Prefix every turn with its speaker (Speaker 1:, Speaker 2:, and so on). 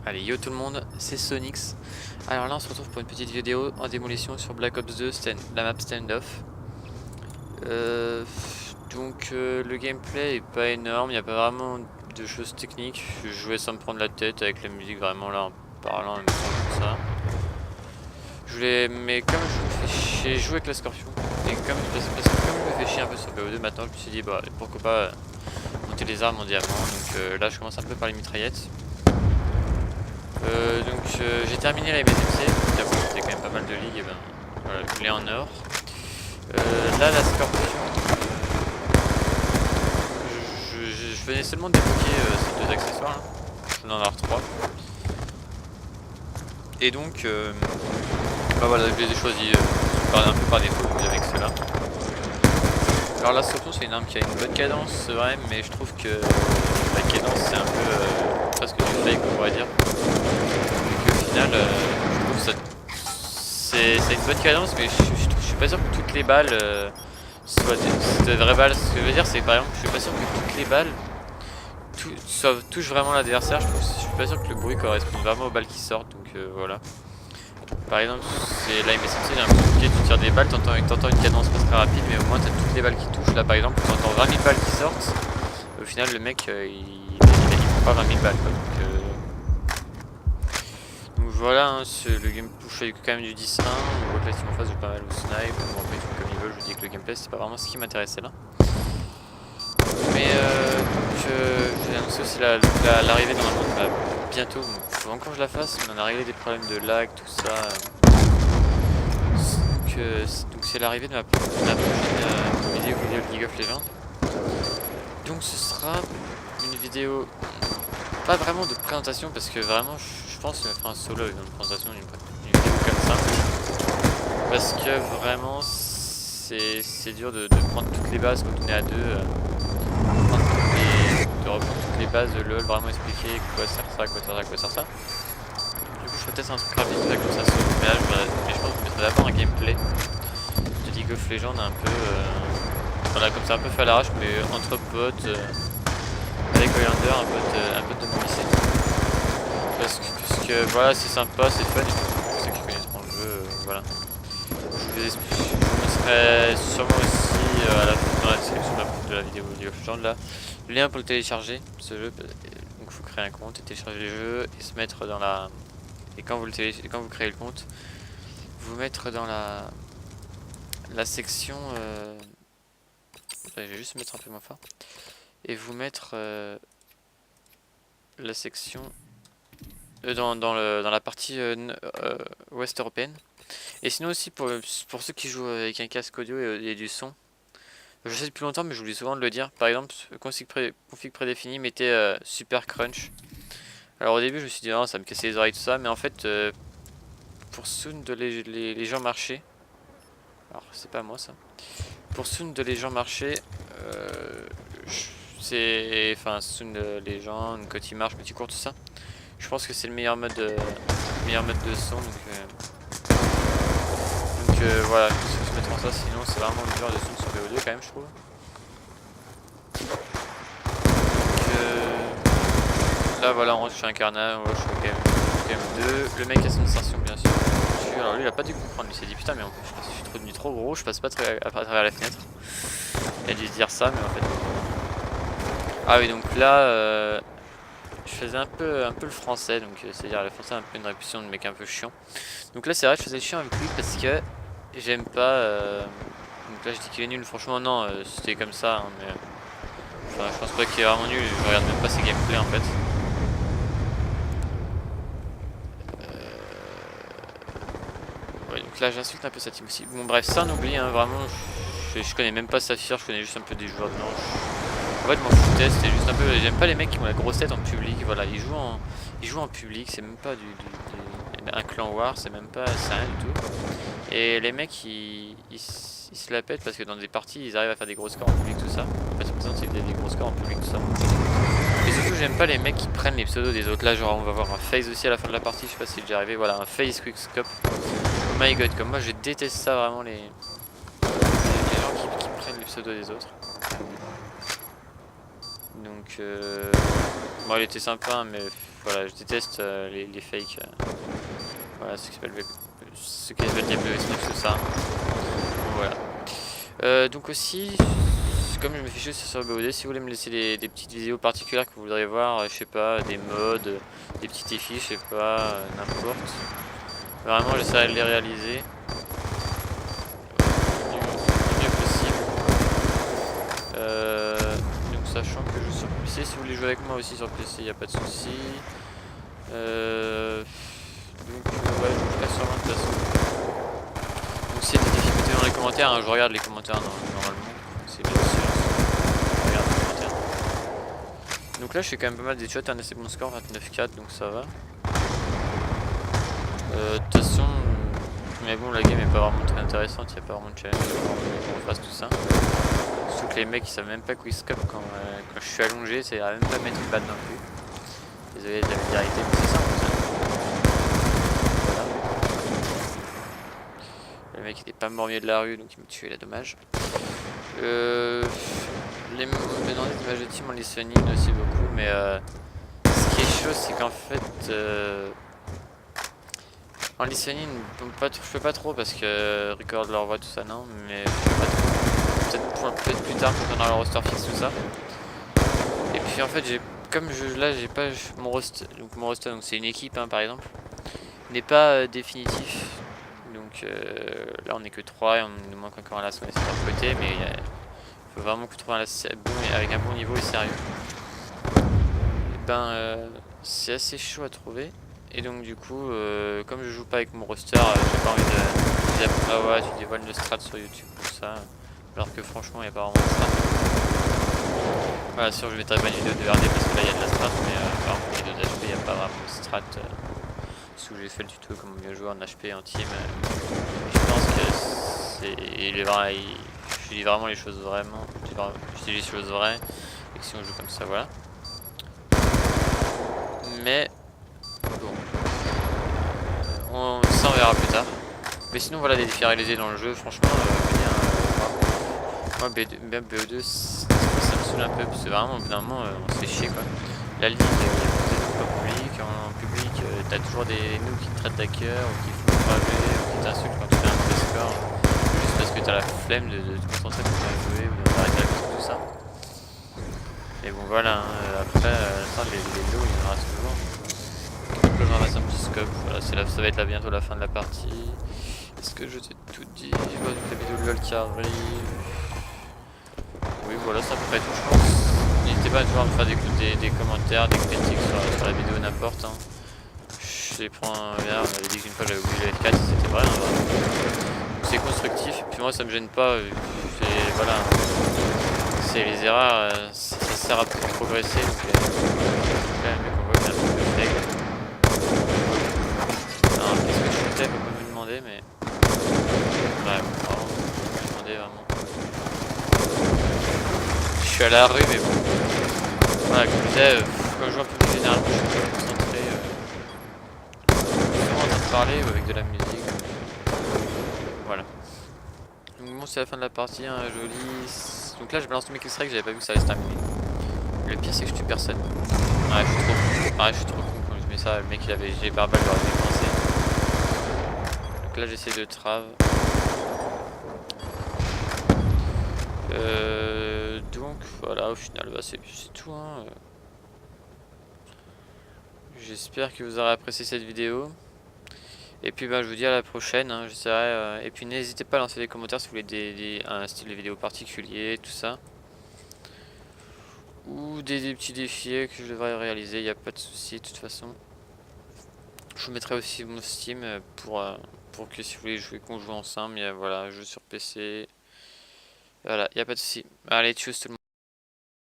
Speaker 1: Allez, yo tout le monde, c'est Sonix. Alors là, on se retrouve pour une petite vidéo en démolition sur Black Ops 2, la map Standoff. Le gameplay est pas énorme, il n'y a pas vraiment de choses techniques. Je jouais sans me prendre la tête avec la musique vraiment là en parlant, en même temps comme ça. Mais comme je me fais chier, jouer avec la Scorpion, et parce que comme je me fais chier un peu sur BO2 maintenant, je me suis dit bah pourquoi pas monter les armes en diamant. Donc là, je commence un peu par les mitraillettes. J'ai terminé la MSMC, c'était quand même pas mal de ligues, et ben voilà, je l'ai en or. Là la Scorpion, je venais seulement de débloquer ces deux accessoires là. Je vais en avoir 3. Et donc bah voilà, je les ai choisis un peu par défaut avec ceux-là. Alors la Scorpion c'est une arme qui a une bonne cadence, c'est vrai, mais je trouve que la cadence c'est un peu presque du fake on pourrait dire. Au final, je trouve que ça a une bonne cadence, mais je suis pas sûr que toutes les balles soient de vraies balles. Ce que je veux dire, c'est que par exemple, je suis pas sûr que toutes les balles touchent vraiment l'adversaire. Je suis pas sûr que le bruit corresponde vraiment aux balles qui sortent, donc voilà. Par exemple, c'est là, MSMC, il est un peu compliqué, tu tires des balles, t'entends une cadence pas très rapide, mais au moins t'as toutes les balles qui touchent. Là, par exemple, t'entends 20 000 balles qui sortent. Au final, le mec, il prend pas 20 000 balles, quoi. Donc voilà, hein, le gameplay, je fais quand même du 10-1, on voit que la team en face joue pas mal au snipe, bon après ils font comme ils veulent, je dis que le gameplay c'est pas vraiment ce qui m'intéressait là. Mais j'ai annoncé aussi l'arrivée normalement bah, bientôt, donc faut encore que je la fasse, mais on a réglé des problèmes de lag, tout ça. Donc c'est l'arrivée de ma prochaine vidéo de League of Legends. Donc ce sera une vidéo, pas vraiment de présentation parce que vraiment je pense que je ferai un solo avec une présentation d'une vidéo comme ça. Parce que vraiment c'est dur de prendre toutes les bases quand on est à deux. De reprendre toutes les bases de LoL, vraiment expliquer quoi sert ça, quoi sert ça, quoi sert ça. Du coup je ferai peut-être un truc rapide comme ça solo. Mais là je pense que je mettrai d'abord un gameplay de League of Legends un peu voilà, comme ça un peu fait à l'arrache, mais entre potes avec Highlander, un peu de mon lycée. Parce que voilà, c'est sympa, c'est fun, et pour ceux qui connaissent mon jeu, voilà. Je mettrai sûrement aussi dans la description de la vidéo League of Legends là, le lien pour le télécharger, ce jeu. Donc il faut créer un compte et télécharger le jeu et se mettre dans la... Et quand vous créez le compte, vous mettre dans la section... Je vais juste mettre un peu moins fort. Et vous mettre la section... dans la partie ouest européenne. Et sinon aussi pour ceux qui jouent avec un casque audio et du son, je sais depuis longtemps mais j'oublie souvent de le dire. Par exemple, config prédéfini, mettez super crunch. Alors au début je me suis dit non, ça me cassait les oreilles tout ça, mais en fait pour sound de les gens marcher, alors c'est pas moi ça, pour sound de les gens marcher, c'est enfin sound de les gens quand ils marchent, quand ils courent tout ça. Je pense que c'est le meilleur mode de son, donc voilà, je vais mettre en ça, sinon c'est vraiment le genre de son sur BO2 quand même je trouve. Donc là voilà, en gros je suis un carnage, je suis au KM2, le mec a son insertion bien sûr. Alors lui il a pas dû comprendre, il s'est dit putain mais en fait je suis devenu trop gros, je passe pas à travers la fenêtre. Il a dû se dire ça mais en fait... Ah oui donc là... je faisais un peu le français, donc c'est-à-dire le français un peu une répétition de mec un peu chiant. Donc là c'est vrai que je faisais le chiant avec lui parce que j'aime pas... Donc là je dis qu'il est nul, franchement non, c'était comme ça, hein, mais... Enfin je pense pas qu'il est vraiment nul, je regarde même pas ses gameplays en fait. Ouais donc là j'insulte un peu sa team aussi. Bon bref, ça on oublie, hein, vraiment, je connais même pas Saphir, je connais juste un peu des joueurs de Nantes. En fait, m'en foutais, c'était juste un peu. J'aime pas les mecs qui ont la grosse tête en public. Voilà, ils jouent en public, c'est même pas un clan war, c'est même pas. C'est rien du tout. Et les mecs, ils se la pètent parce que dans des parties, ils arrivent à faire des gros scores en public, tout ça. En fait, c'est présent, c'est des gros scores en public, tout ça. Et surtout, j'aime pas les mecs qui prennent les pseudos des autres. Là, genre, on va voir un phase aussi à la fin de la partie, je sais pas si c'est déjà arrivé. Voilà, un phase quickscope. Oh my god, comme moi, je déteste ça vraiment, les gens qui prennent les pseudos des autres. Donc bon, il était sympa mais voilà, je déteste les fakes. Voilà, ce qui s'appelle Gabriel Snoop, c'est ça. Donc, voilà. Donc aussi, comme je me fais juste sur BOD, si vous voulez me laisser des petites vidéos particulières que vous voudriez voir, je sais pas, des mods, des petits défis, je sais pas, n'importe. Vraiment, j'essaierai de les réaliser du mieux possible. Donc sachant que je joue sur PC, si vous voulez jouer avec moi aussi sur PC, il n'y a pas de souci. Ouais, je reste sur moi de toute façon. Donc s'il y a des difficultés dans les commentaires, hein, je regarde les commentaires normalement. C'est bien sûr. Je regarde les commentaires. Donc là je fais quand même pas mal des shots, un assez bon score, 29-4, donc ça va. De toute façon, mais bon, la game est pas vraiment très intéressante, il n'y a pas vraiment de challenge pour qu'on fasse tout ça. Surtout que les mecs ils savent même pas quickscope quand je suis allongé, c'est à même pas mettre une balle non plus. Désolé de la vulgarité, mais c'est ça en fait. Voilà. Le mec était pas mort au milieu de la rue, donc il m'a tué là, dommage. Les images de team en listening aussi beaucoup, mais ce qui est chaud c'est qu'en fait en listening je fais pas trop parce que record leur voix tout ça non, mais je fais pas trop. Peut-être plus tard quand on aura le roster fixe tout ça. Et puis en fait là j'ai pas mon roster, donc c'est une équipe hein, par exemple, n'est pas définitif. Donc là on est que 3 et on nous manque encore un last one sur le côté, mais il faut vraiment que trouver un last bon avec un bon niveau et sérieux. Et ben c'est assez chaud à trouver. Et donc du coup comme je joue pas avec mon roster, j'ai pas envie de dire ah ouais tu dévoiles le strat sur YouTube tout ça, alors que franchement il n'y a pas vraiment de strat. Voilà, sûr je mettrai pas une vidéo de RD parce que là il y a de la strat, mais par contre les vidéos d'HP il n'y a pas vraiment de strat. Sous j'ai fait le tuto comment bien jouer en HP en team. Je pense que c'est je dis vraiment les choses vraiment. Je dis les choses vraies. Et que si on joue comme ça, voilà. Mais bon, ça on verra plus tard. Mais sinon voilà, des défis réalisés dans le jeu, franchement moi BO2 ça me saoule un peu parce que vraiment au bout d'un moment on se fait chier quoi. La ligue, il y a pas public, en public t'as toujours des noobs qui te traitent d'hacker ou qui font braver ou qui t'insultent quand tu fais un mauvais score juste parce que t'as la flemme de te concentrer pour bien jouer ou d'arrêter la course tout ça. Et bon voilà, hein, après les lots il y en aura toujours. Donc là je ramasse un petit scope, voilà, ça va être là bientôt la fin de la partie. Est-ce que je t'ai tout dit? Je vois la vidéo de LOL qui arrive. Oui voilà, c'est à peu près tout je pense. N'hésitez pas toujours à me faire des commentaires, des critiques sur la vidéo n'importe hein. Je les prends bien, on avait dit qu'une fois j'avais oublié le F4, c'était vrai hein, c'est constructif, et puis moi ça me gêne pas, voilà, c'est les erreurs, ça sert à progresser, donc là le mec on voit qu'il y a un peu de fake. Alors qu'est-ce que je foutais, faut pas me demander, mais ouais, vraiment, je me demandais vraiment. Je suis à la rue mais bon, voilà comme je disais, quand je joue un peu plus généralement je suis un peu concentré en train de parler ou avec de la musique. Voilà. Donc bon c'est la fin de la partie, hein, joli. Donc là je balance tous mes extraits que j'avais pas vu que ça allait se terminer. Le pire c'est que je tue personne. Ouais je suis trop con. Ouais je suis trop con quand je mets ça, le mec il avait GG par balle, j'aurais défoncé. Donc là j'essaie de trave. Donc voilà au final bah, c'est tout hein. J'espère que vous aurez apprécié cette vidéo. Et puis bah, je vous dis à la prochaine, hein, j'essaierai, et puis n'hésitez pas à lancer des commentaires si vous voulez un style de vidéo particulier, tout ça. Ou des petits défis que je devrais réaliser, il n'y a pas de souci de toute façon. Je vous mettrai aussi mon Steam pour que si vous voulez jouer, qu'on joue ensemble, voilà, jeu sur PC. Voilà, il n'y a pas de souci. Allez, tchuss tout le monde.